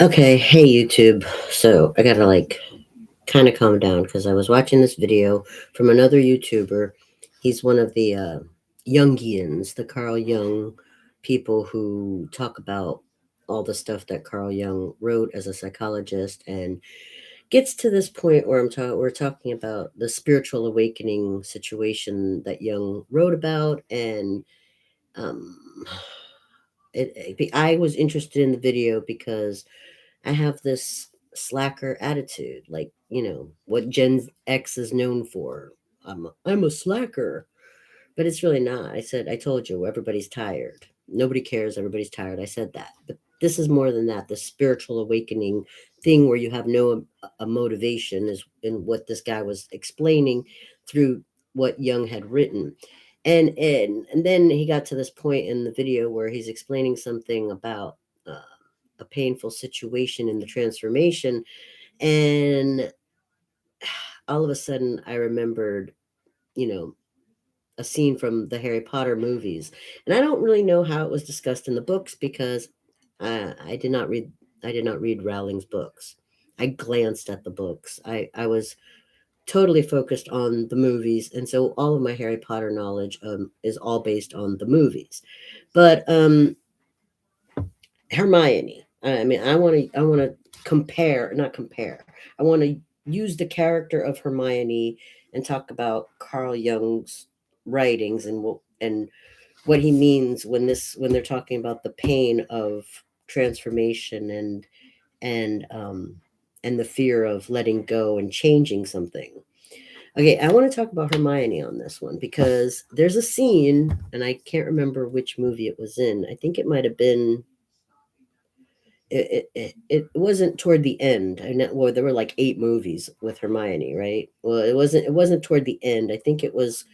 Okay, hey YouTube. So I gotta kind of calm down because I was watching this video from another YouTuber. He's one of the Jungians, the Carl Jung people who talk about all the stuff that Carl Jung wrote as a psychologist, and gets to this point where we're talking about the spiritual awakening situation that Jung wrote about, and um, I was interested in the video because I have this slacker attitude, like, what Gen X is known for. I'm a slacker, but it's really not. I told you, everybody's tired. Nobody cares. Everybody's tired. I said that. But this is more than that. The spiritual awakening thing where you have no a motivation is in what this guy was explaining through what Jung had written. And then he got to this point in the video where he's explaining something about a painful situation in the transformation, and all of a sudden I remembered, you know, a scene from the Harry Potter movies. And I don't really know how it was discussed in the books because I did not read Rowling's books. I glanced at the books. I was totally focused on the movies, and so all of my Harry Potter knowledge is all based on the movies. But Hermione. I want to compare, not compare. I want to use the character of Hermione and talk about Carl Jung's writings and what he means when they're talking about the pain of transformation and and the fear of letting go and changing something. Okay, I want to talk about Hermione on this one because there's a scene, and I can't remember which movie it was in. I think it might have been it wasn't toward the end. I know, well, there were like 8 movies with Hermione, right? Well, it wasn't toward the end. I think it was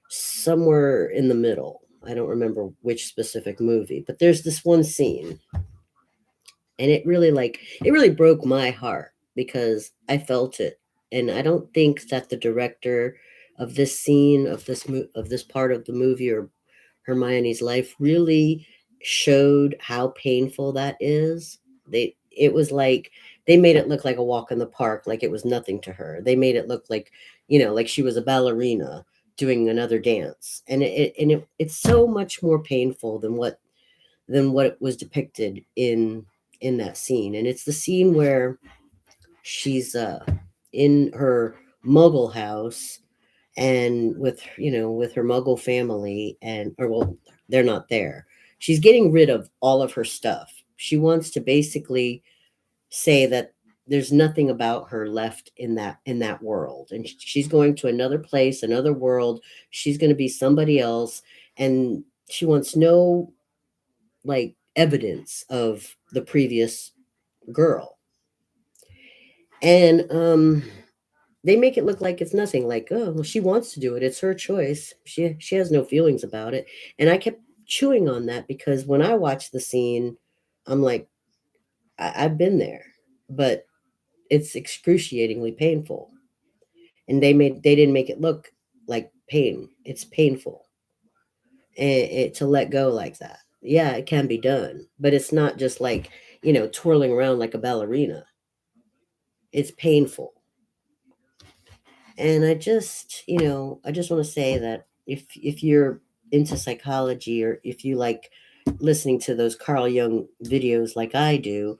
somewhere in the middle. I don't remember which specific movie, but there's this one scene, and it really broke my heart because I felt it. And I don't think that the director of this scene of this part of the movie or Hermione's life really showed how painful that is. It was like they made it look like a walk in the park, like it was nothing to her. They made it look like, like she was a ballerina doing another dance. And it's so much more painful than what was depicted in that scene. And it's the scene where she's in her muggle house and with her muggle family, and or well, they're not there. She's getting rid of all of her stuff. She wants to basically say that there's nothing about her left in that world, and she's going to another place, another world. She's going to be somebody else, and she wants no evidence of the previous girl. And they make it look like it's nothing, like, oh well, she wants to do it, it's her choice, she has no feelings about it. And I kept chewing on that because when I watched the scene, I'm like, I've been there, but it's excruciatingly painful. And they didn't make it look like pain. It's painful, and to let go like that. Yeah, it can be done, but it's not just like, twirling around like a ballerina. It's painful. And I just want to say that if you're into psychology, or if you like listening to those Carl Jung videos like I do,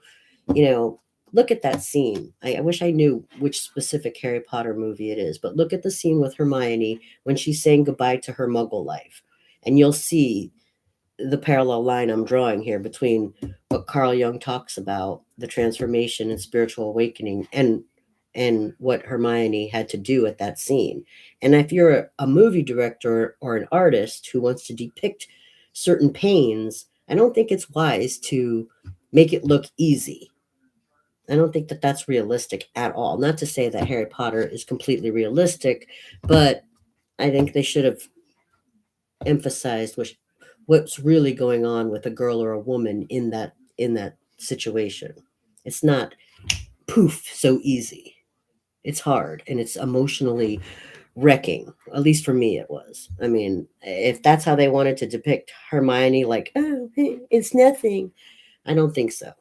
you know, look at that scene. I wish I knew which specific Harry Potter movie it is, but look at the scene with Hermione when she's saying goodbye to her muggle life. And you'll see the parallel line I'm drawing here between what Carl Jung talks about, the transformation and spiritual awakening, and what Hermione had to do at that scene. And if you're a movie director or an artist who wants to depict certain pains, I don't think it's wise to make it look easy. I don't think that that's realistic at all. Not to say that Harry Potter is completely realistic, but I think they should have emphasized what's really going on with a girl or a woman in that situation. It's not poof so easy. It's hard, and it's emotionally wrecking. At least for me, it was. I mean, if that's how they wanted to depict Hermione, like, oh, it's nothing, I don't think so.